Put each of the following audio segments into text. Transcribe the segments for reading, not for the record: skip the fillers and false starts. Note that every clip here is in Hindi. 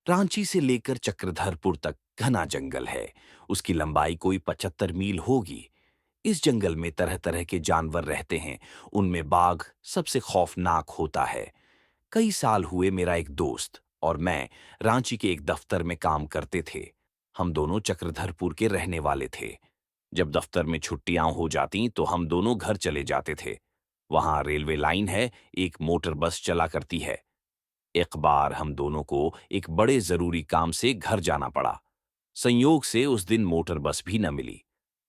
रांची से लेकर चक्रधरपुर तक घना जंगल है। उसकी लंबाई कोई 75 मील होगी। इस जंगल में तरह तरह के जानवर रहते हैं। उनमें बाघ सबसे खौफनाक होता है। कई साल हुए मेरा एक दोस्त और मैं रांची के एक दफ्तर में काम करते थे। हम दोनों चक्रधरपुर के रहने वाले थे। जब दफ्तर में छुट्टियां हो जाती तो हम दोनों घर चले जाते थे। वहां रेलवे लाइन है, एक मोटर बस चला करती है। एक बार हम दोनों को एक बड़े जरूरी काम से घर जाना पड़ा। संयोग से उस दिन मोटर बस भी न मिली।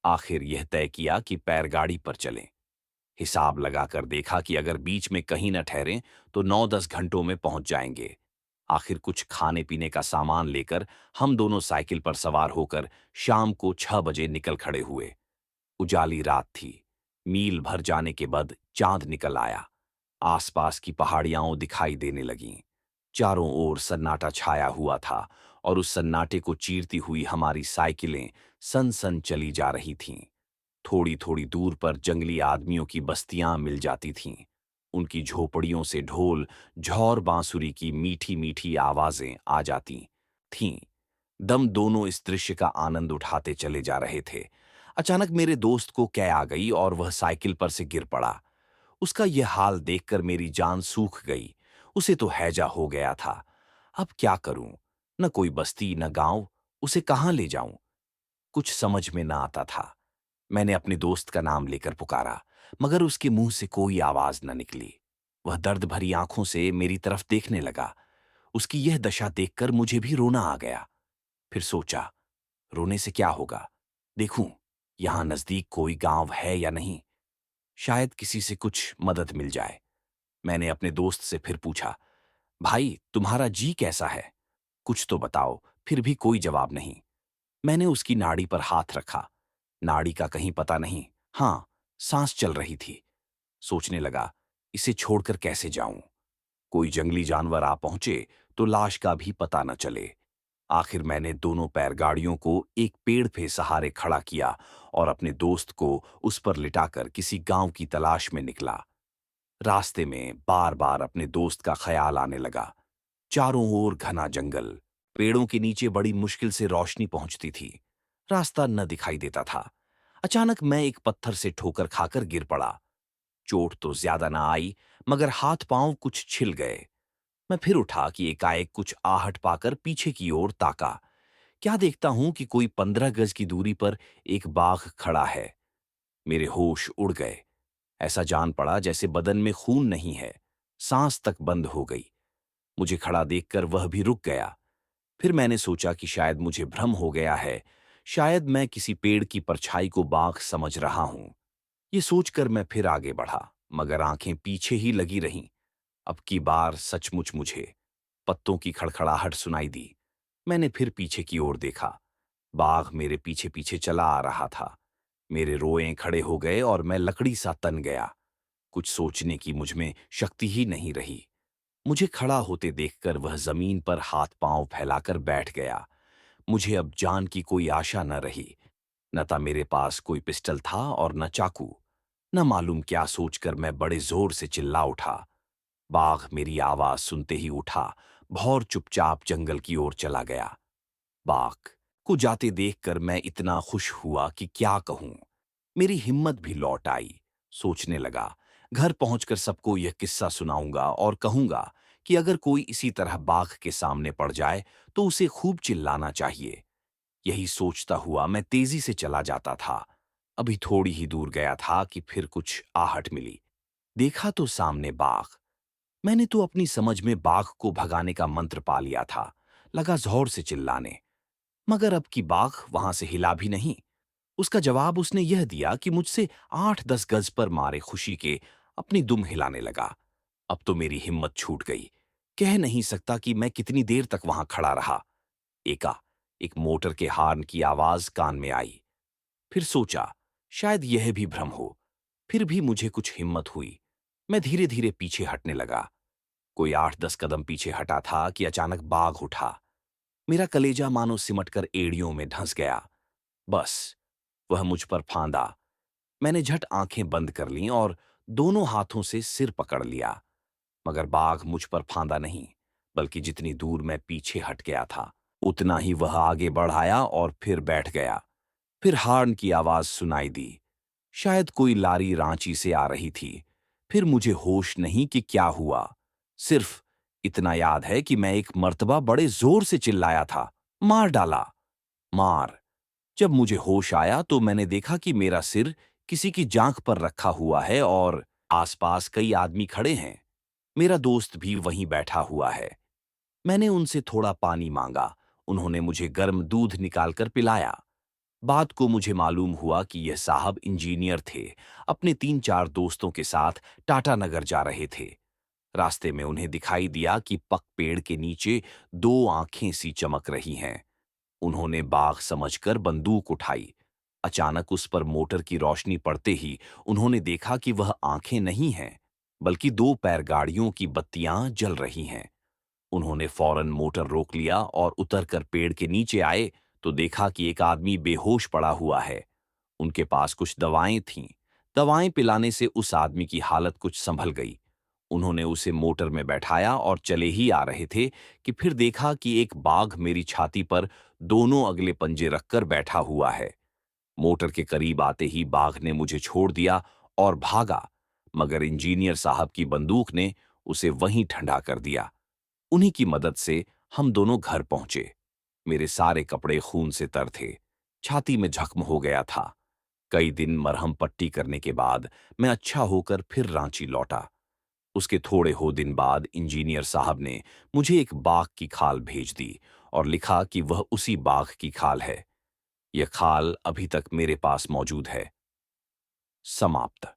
आखिर यह तय किया कि पैरगाड़ी पर चलें। हिसाब लगाकर देखा कि अगर बीच में कहीं न ठहरें तो 9-10 घंटों में पहुंच जाएंगे। आखिर कुछ खाने पीने का सामान लेकर हम दोनों साइकिल पर सवार होकर शाम को 6 बजे निकल खड़े हुए। उजाली रात थी। मील भर जाने के बाद चांद निकल आया। आसपास की पहाड़ियां दिखाई देने लगीं। चारों ओर सन्नाटा छाया हुआ था और उस सन्नाटे को चीरती हुई हमारी साइकिलें सन सन चली जा रही थीं। थोड़ी थोड़ी दूर पर जंगली आदमियों की बस्तियां मिल जाती थीं। उनकी झोपड़ियों से ढोल, झौर बांसुरी की मीठी मीठी आवाजें आ जाती थीं। दम दोनों इस दृश्य का आनंद उठाते चले जा रहे थे। अचानक मेरे दोस्त को कै आ गई और वह साइकिल पर से गिर पड़ा। उसका यह हाल देखकर मेरी जान सूख गई। उसे तो हैजा हो गया था। अब क्या करूं? न कोई बस्ती न गांव। उसे कहां ले जाऊं? कुछ समझ में न आता था। मैंने अपने दोस्त का नाम लेकर पुकारा, मगर उसके मुंह से कोई आवाज न निकली। वह दर्द भरी आंखों से मेरी तरफ देखने लगा। उसकी यह दशा देखकर मुझे भी रोना आ गया। फिर सोचा, रोने से क्या होगा? देखूं, यहां नजदीक कोई गांव है या नहीं। शायद किसी से कुछ मदद मिल जाए। मैंने अपने दोस्त से फिर पूछा, भाई तुम्हारा जी कैसा है? कुछ तो बताओ। फिर भी कोई जवाब नहीं। मैंने उसकी नाड़ी पर हाथ रखा। नाड़ी का कहीं पता नहीं। हाँ, सांस चल रही थी। सोचने लगा, इसे छोड़कर कैसे जाऊं? कोई जंगली जानवर आ पहुंचे तो लाश का भी पता न चले। आखिर मैंने दोनों पैर गाड़ियों को एक पेड़ पे सहारे खड़ा किया और अपने दोस्त को उस पर लिटाकर किसी गांव की तलाश में निकला। रास्ते में बार बार अपने दोस्त का ख्याल आने लगा। चारों ओर घना जंगल। पेड़ों के नीचे बड़ी मुश्किल से रोशनी पहुंचती थी। रास्ता न दिखाई देता था। अचानक मैं एक पत्थर से ठोकर खाकर गिर पड़ा। चोट तो ज्यादा ना आई, मगर हाथ पांव कुछ छिल गए। मैं फिर उठा कि एकाएक कुछ आहट पाकर पीछे की ओर ताका। क्या देखता हूं कि कोई 15 गज की दूरी पर एक बाघ खड़ा है। मेरे होश उड़ गए। ऐसा जान पड़ा जैसे बदन में खून नहीं है। सांस तक बंद हो गई। मुझे खड़ा देखकर वह भी रुक गया। फिर मैंने सोचा कि शायद मुझे भ्रम हो गया है। शायद मैं किसी पेड़ की परछाई को बाघ समझ रहा हूं। ये सोचकर मैं फिर आगे बढ़ा, मगर आंखें पीछे ही लगी रहीं। अब की बार सचमुच मुझे पत्तों की खड़खड़ाहट सुनाई दी। मैंने फिर पीछे की ओर देखा। बाघ मेरे पीछे पीछे चला आ रहा था। मेरे रोए खड़े हो गए और मैं लकड़ी सा तन गया। कुछ सोचने की मुझ में शक्ति ही नहीं रही। मुझे खड़ा होते देखकर वह जमीन पर हाथ पांव फैलाकर बैठ गया। मुझे अब जान की कोई आशा न रही। न था मेरे पास कोई पिस्टल था और न चाकू। न मालूम क्या सोचकर मैं बड़े जोर से चिल्ला उठा। बाघ मेरी आवाज सुनते ही उठा, भौर चुपचाप जंगल की ओर चला गया। बाघ को जाते देखकर मैं इतना खुश हुआ कि क्या कहूं। मेरी हिम्मत भी लौट आई। सोचने लगा, घर पहुंचकर सबको यह किस्सा सुनाऊंगा और कहूंगा कि अगर कोई इसी तरह बाघ के सामने पड़ जाए तो उसे खूब चिल्लाना चाहिए। यही सोचता हुआ मैं तेजी से चला जाता था। अभी थोड़ी ही दूर गया था कि फिर कुछ आहट मिली। देखा तो सामने बाघ। मैंने तो अपनी समझ में बाघ को भगाने का मंत्र पा लिया था। लगा जोर से चिल्लाने, मगर अब की बाघ वहां से हिला भी नहीं। उसका जवाब उसने यह दिया कि मुझसे 8-10 गज पर मारे खुशी के अपनी दुम हिलाने लगा। अब तो मेरी हिम्मत छूट गई। कह नहीं सकता कि मैं कितनी देर तक वहां खड़ा रहा। एक मोटर के हॉर्न की आवाज कान में आई। फिर सोचा, शायद यह भी भ्रम हो। फिर भी मुझे कुछ हिम्मत हुई। मैं धीरे धीरे पीछे हटने लगा। कोई 8-10 कदम पीछे हटा था कि अचानक बाघ उठा। मेरा कलेजा मानो सिमटकर एड़ियों में धंस गया। बस, वह मुझ पर फांदा। मैंने झट आंखें बंद कर लीं और दोनों हाथों से सिर पकड़ लिया, मगर बाघ मुझ पर फांदा नहीं, बल्कि जितनी दूर मैं पीछे हट गया था, उतना ही वह आगे बढ़ आया और फिर बैठ गया। फिर हॉर्न की आवाज सुनाई दी। शायद कोई लारी रांची से आ रही थी। फिर मुझे होश नहीं कि क्या हुआ। सिर्फ इतना याद है कि मैं एक मर्तबा बड़े जोर से चिल्लाया था, मार डाला, मार। जब मुझे होश आया तो मैंने देखा कि मेरा सिर किसी की जांघ पर रखा हुआ है और आसपास कई आदमी खड़े हैं। मेरा दोस्त भी वहीं बैठा हुआ है। मैंने उनसे थोड़ा पानी मांगा। उन्होंने मुझे गर्म दूध निकालकर पिलाया। बाद को मुझे मालूम हुआ कि यह साहब इंजीनियर थे। अपने 3-4 दोस्तों के साथ टाटानगर जा रहे थे। रास्ते में उन्हें दिखाई दिया कि पक पेड़ के नीचे 2 आंखें सी चमक रही हैं। उन्होंने बाघ समझकर बंदूक उठाई। अचानक उस पर मोटर की रोशनी पड़ते ही उन्होंने देखा कि वह आंखें नहीं हैं, बल्कि 2 पैर गाड़ियों की बत्तियां जल रही हैं। उन्होंने फौरन मोटर रोक लिया और उतरकर पेड़ के नीचे आए तो देखा कि एक आदमी बेहोश पड़ा हुआ है। उनके पास कुछ दवाएं थीं। दवाएं पिलाने से उस आदमी की हालत कुछ संभल गई। उन्होंने उसे मोटर में बैठाया और चले ही आ रहे थे कि फिर देखा कि एक बाघ मेरी छाती पर दोनों अगले पंजे रखकर बैठा हुआ है। मोटर के करीब आते ही बाघ ने मुझे छोड़ दिया और भागा, मगर इंजीनियर साहब की बंदूक ने उसे वहीं ठंडा कर दिया। उन्हीं की मदद से हम दोनों घर पहुंचे। मेरे सारे कपड़े खून से तर थे। छाती में जख्म हो गया था। कई दिन मरहम पट्टी करने के बाद मैं अच्छा होकर फिर रांची लौटा। उसके थोड़े हो दिन बाद इंजीनियर साहब ने मुझे एक बाघ की खाल भेज दी और लिखा कि वह उसी बाघ की खाल है। यह खाल अभी तक मेरे पास मौजूद है। समाप्त।